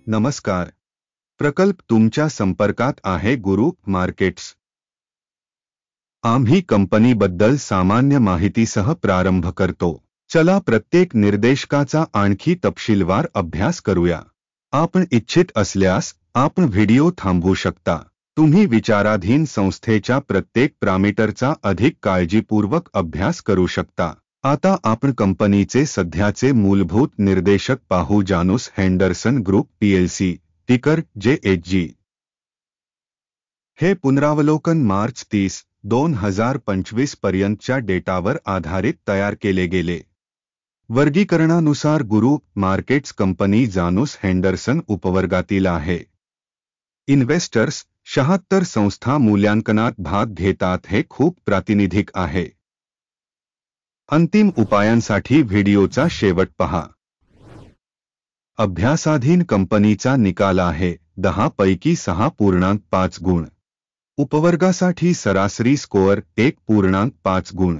नमस्कार. प्रकल्प तुमच्या संपर्कात आहे गुरु मार्केट्स. आम्ही कंपनीबद्दल सामान्य माहितीसह प्रारंभ करतो. चला प्रत्येक निर्देशकाचा आणखी तपशीलवार अभ्यास करूया. आपण इच्छित असल्यास आपण व्हिडिओ थांबवू शकता. तुम्ही विचाराधीन संस्थेच्या प्रत्येक पॅरामीटरचा अधिक काळजीपूर्वक अभ्यास करू शकता. आता आपण कंपनीचे सध्याचे मूलभूत निर्देशक पाहू. जानूस हेंडरसन ग्रुप पीएलसी, टिकर JHG. हे पुनरावलोकन मार्च 30, 2025 पर्यंतच्या डेटावर आधारित तयार केले गेले. वर्गीकरणानुसार गुरु मार्केट्स कंपनी जानूस हेंडरसन उपवर्गातील आहे. इन्व्हेस्टर्स 76 संस्था मूल्यांकनात भाग घेतात. हे खूप प्रातिनिधिक आहे. अंतिम उपायांसाठी व्हिडिओचा शेवट पहा. अभ्यासाधीन कंपनीचा निकाल आहे 10 पैकी 6.5 गुण. उपवर्गासाठी सरासरी स्कोअर 1.5 गुण.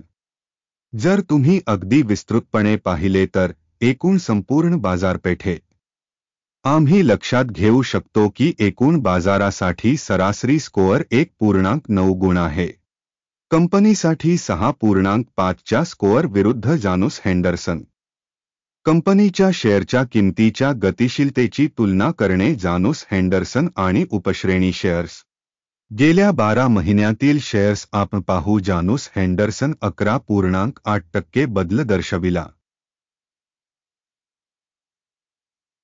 जर तुम्ही अगदी विस्तृतपणे पाहिले तर एकूण संपूर्ण बाजारपेठेत आम्ही लक्षात घेऊ शकतो की एकूण बाजारासाठी सरासरी स्कोअर 1.9 गुण आहे. कंपनीसाठी 6.5 च्या स्कोअर विरुद्ध जानूस हेंडरसन कंपनीच्या शेअरच्या किमतीच्या गतिशीलतेची तुलना करणे. जानूस हेंडरसन आणि उपश्रेणी शेअर्स. गेल्या 12 महिन्यातील शेअर्स आपण पाहू. जानूस हेंडरसन 11.8% बदल दर्शविला.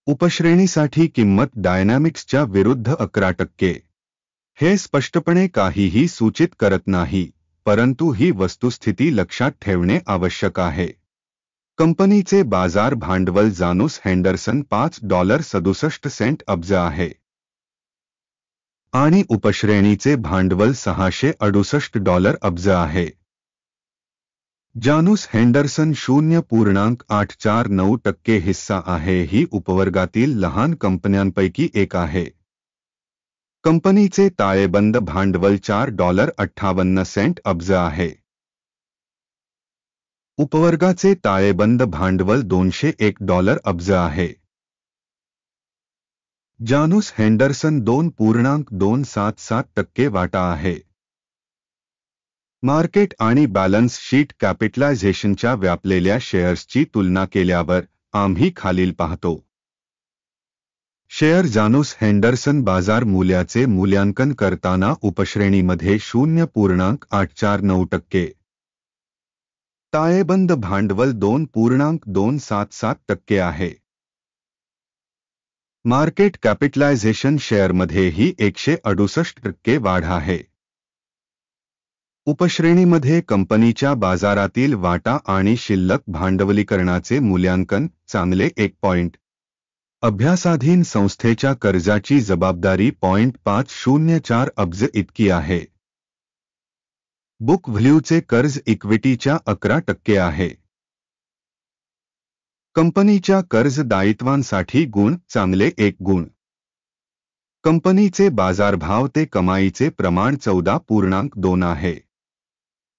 उपश्रेणीसाठी किंमत डायनॅमिक्सच्या विरुद्ध 11%. हे स्पष्टपणे काहीही सूचित करत नाही, परंतु ही वस्तुस्थिती लक्षात ठेवणे आवश्यक आहे. कंपनीचे बाजार भांडवल जानूस हेंडरसन $5.67 अब्ज आहे आणि उपश्रेणीचे भांडवल $668 अब्ज आहे. जानूस हेंडरसन 0.849% हिस्सा आहे. ही उपवर्गातील लहान कंपन्यांपैकी एक आहे. कंपनीचे ताळेबंद भांडवल $4.58 अब्ज आहे. उपवर्गाचे ताळेबंद भांडवल $201 अब्ज आहे. जानूस हेंडरसन 2.277% वाटा आहे. मार्केट आणि बॅलन्स शीट कॅपिटलायझेशनच्या व्यापलेल्या शेअर्सची तुलना केल्यावर आम्ही खालील पाहतो. शेअर जानूस हेंडरसन बाजार मूल्याचे मूल्यांकन करताना उपश्रेणीमध्ये 0.849%. ताळेबंद भांडवल 2.277% आहे. मार्केट कॅपिटलायझेशन शेअरमध्येही 168% वाढ आहे. उपश्रेणीमध्ये कंपनीच्या बाजारातील वाटा आणि शिल्लक भांडवलीकरणाचे मूल्यांकन चांगले 1 पॉइंट. अभ्यासाधीन संस्थेच्या कर्जाची जबाबदारी 0.504 अब्ज इतकी आहे. बुक व्हॅल्यूचे कर्ज इक्विटीच्या 11% आहे. कंपनीच्या कर्ज दायित्वांसाठी गुण चांगले 1 गुण. कंपनीचे बाजारभाव ते कमाईचे प्रमाण 14.2 आहे.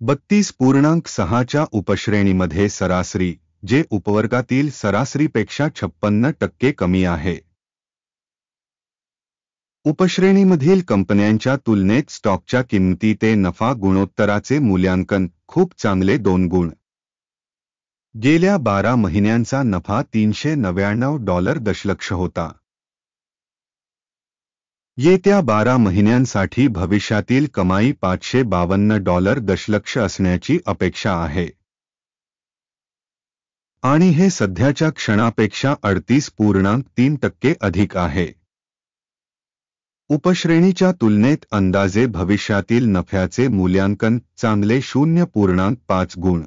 32.6 च्या उपश्रेणीमध्ये सरासरी, जे उपवर्गातील सरासरीपेक्षा 56% कमी आहे. उपश्रेणीमधील कंपन्यांच्या तुलनेत स्टॉकच्या किंमती ते नफा गुणोत्तराचे मूल्यांकन खूप चांगले 2 गुण. गेल्या 12 महिन्यांचा नफा $399 दशलक्ष होता. येत्या 12 महिन्यांसाठी भविष्यातील कमाई $552 दशलक्ष असण्याची अपेक्षा आहे. आणि हे सध्याच्या क्षणापेक्षा 38.3% अधिक आहे. उपश्रेणीच्या तुलनेत अंदाजे भविष्यातील नफ्याचे मूल्यांकन चांगले 0.5 गुण.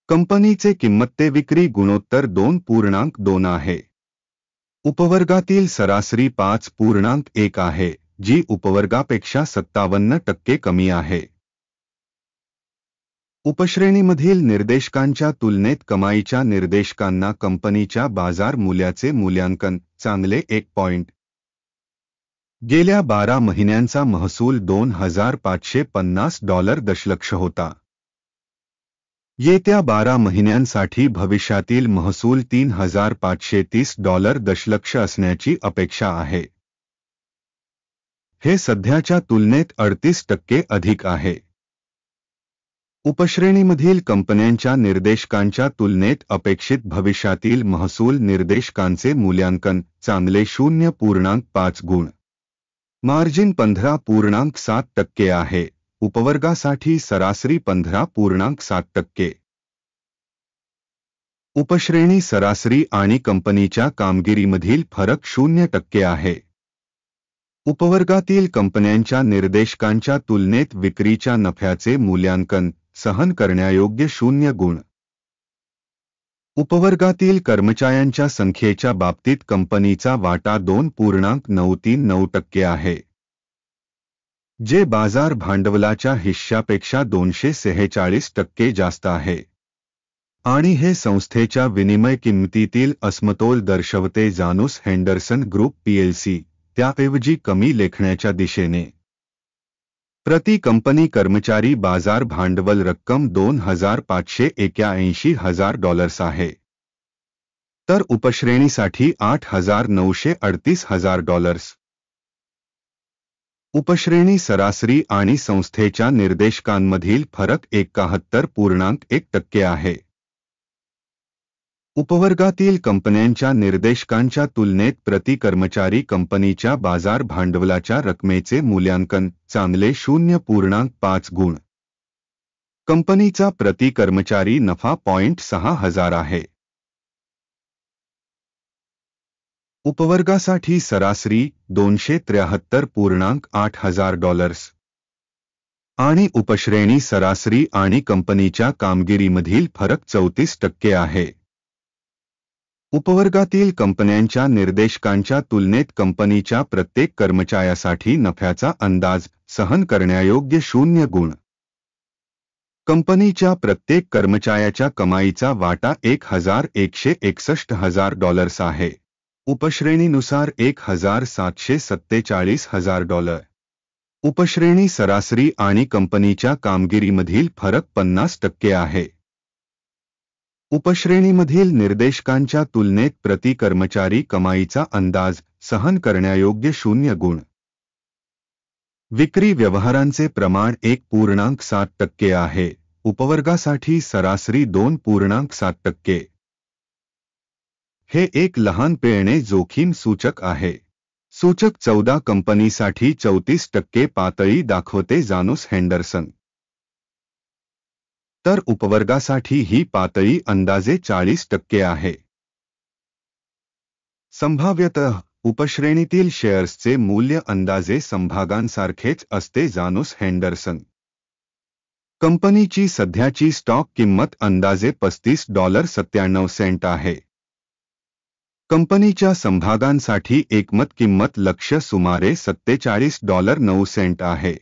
कंपनीचे किंमत ते विक्री गुणोत्तर 2.2 आहे. उपवर्गातील सरासरी 5.1 आहे, जी उपवर्गापेक्षा 57% कमी आहे. उपश्रेणीमधील निर्देशकांच्या तुलनेत कमाईच्या निर्देशकांना कंपनीच्या बाजार मूल्याचे मूल्यांकन चांगले 1 पॉइंट. गेल्या 12 महिन्यांचा महसूल $2,550 दशलक्ष होता. येत्या 12 महिन्यांसाठी भविष्यातील महसूल $3,530 दशलक्ष असण्याची अपेक्षा आहे. हे सध्याच्या तुलनेत 38% अधिक आहे. उपश्रेणीमधील कंपन्यांच्या निर्देशकांच्या तुलनेत अपेक्षित भविष्यातील महसूल निर्देशकांचे मूल्यांकन चांगले 0.5 गुण. मार्जिन 15.7% आहे. उपवर्गासाठी सरासरी 15.7%. उपश्रेणी सरासरी आणि कंपनीच्या कामगिरीमधील फरक 0% आहे. उपवर्गातील कंपन्यांच्या निर्देशकांच्या तुलनेत विक्रीच्या नफ्याचे मूल्यांकन सहन करण्यायोग्य 0 गुण. उपवर्गातील कर्मचाऱ्यांच्या संख्येच्या बाबतीत कंपनीचा वाटा 2.939% आहे, जे बाजार भांडवलाच्या हिश्श्यापेक्षा 246% जास्त आहे, आणि हे संस्थेच्या विनिमय किंमतीतील असमतोल दर्शवते. जानूस हेंडरसन ग्रुप पीएलसी त्याऐवजी कमी लेखण्याच्या दिशेने. प्रति कंपनी कर्मचारी बाजार भांडवल रक्कम $2,581,000 आहे, तर उपश्रेणीसाठी $8,938,000. उपश्रेणी सरासरी आणि संस्थेच्या निर्देशकांमधील फरक 71.1% आहे. उपवर्गातील कंपन्यांच्या निर्देशकांच्या तुलनेत प्रति कर्मचारी कंपनीच्या बाजार भांडवलाच्या रकमेचे मूल्यांकन चांगले 0.5 गुण. कंपनीचा प्रति कर्मचारी नफा $6,000 आहे. उपवर्गासाठी सरासरी $273.8,000 आणि उपश्रेणी सरासरी आणि कंपनीच्या कामगिरीमधील फरक 34% आहे. उपवर्गातील कंपन्यांच्या निर्देशकांच्या तुलनेत कंपनीच्या प्रत्येक कर्मचाऱ्यासाठी नफ्याचा अंदाज सहन करण्यायोग्य 0 गुण. कंपनीच्या प्रत्येक कर्मचाऱ्याच्या कमाईचा वाटा $1,161,000 आहे. उपश्रेणीनुसार $1,747,000. उपश्रेणी सरासरी आणि कंपनीच्या कामगिरीमधील फरक 50% आहे. उपश्रेणीमधील निर्देशकांच्या तुलनेत प्रति कर्मचारी कमाईचा अंदाज सहन करण्यायोग्य 0 गुण. विक्री व्यवहारांचे प्रमाण 1.7% आहे. उपवर्गासाठी सरासरी 2.7%. हे एक लहान पेणे जोखीम सूचक आहे. सूचक 14 कंपनीसाठी 34% पातळी दाखवते. जानूस हेंडरसन. तर उपवर्गासाठी ही पातळी अंदाजे 40% आहे. संभाव्यतः उपश्रेणीतील शेअर्सचे मूल्य अंदाजे समभागांसारखेच असते. जानूस हेंडरसन. कंपनीची सध्याची स्टॉक किंमत अंदाजे $35.97 आहे. कंपनीच्या समभागांसाठी एकमत किंमत लक्ष्य सुमारे $47.09 आहे.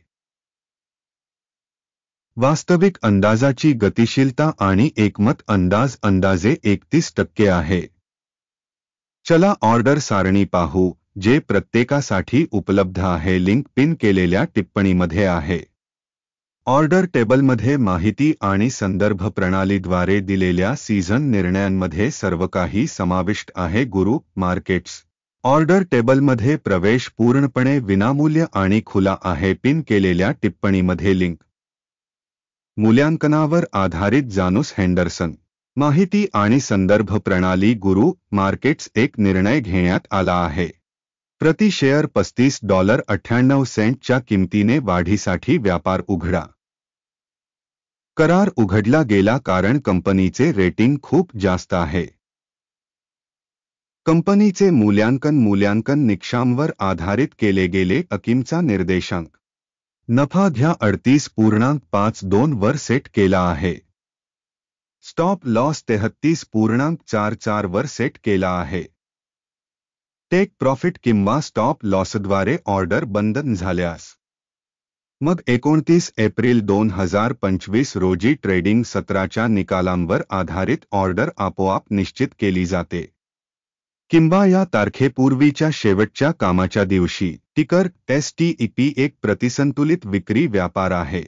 वास्तविक अंदाजाची गतिशीलता आणि एकमत अंदाज अंदाजे 31% आहे. चला ऑर्डर सारणी पाहू, जे प्रत्येकासाठी उपलब्ध आहे. लिंक पिन केलेल्या टिप्पणीमध्ये आहे. ऑर्डर टेबलमध्ये माहिती आणि संदर्भ प्रणालीद्वारे दिलेल्या सीझन निर्णयांमध्ये सर्वकाही समाविष्ट आहे. गुरु मार्केट्स. ऑर्डर टेबलमध्ये प्रवेश पूर्णपणे विनामूल्य आणि खुला आहे. पिन केलेल्या टिप्पणीमध्ये लिंक. मूल्यांकनावर आधारित जानूस हेंडरसन. माहिती आणि संदर्भ प्रणाली. गुरु मार्केट्स. एक निर्णय घेण्यात आला आहे. प्रति शेअर $35.98 च्या किमतीने वाढीसाठी व्यापार उघडा. करार उघडला गेला कारण कंपनीचे रेटिंग खूप जास्त आहे. कंपनीचे मूल्यांकन निकषांवर आधारित केले गेले. अकिमचा निर्देशांक. नफा घ्या 38.52 वर सेट केला आहे. स्टॉप लॉस 33.44 वर सेट केला आहे. टेक प्रॉफिट किंवा स्टॉप लॉसद्वारे ऑर्डर बंद झाल्यास मग 29 एप्रिल 2025 रोजी ट्रेडिंग सत्राच्या निकालांवर आधारित ऑर्डर आपोआप निश्चित केली जाते, किंवा या तारखेपूर्वीच्या शेवटच्या कामाच्या दिवशी. टिकर STEP एक प्रतिसंतुलित विक्री व्यापार आहे.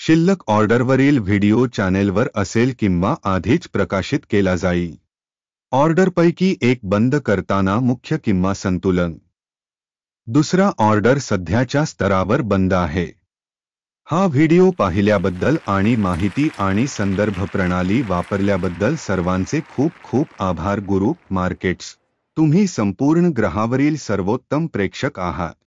शिल्लक ऑर्डरवरील व्हिडिओ चॅनेलवर असेल किंवा आधीच प्रकाशित केला जाईल. ऑर्डरपैकी एक बंद करताना मुख्य किंवा संतुलन. दुसरा ऑर्डर सध्याच्या स्तरावर बंद आहे. हा व्हिडिओ पाहिल्याबद्दल आणि माहिती आणि संदर्भ प्रणाली वापरल्याबद्दल सर्वांचे खूप खूप आभार. गुरु मार्केट्स, तुम्ही संपूर्ण ग्रहावरील सर्वोत्तम प्रेक्षक आहात.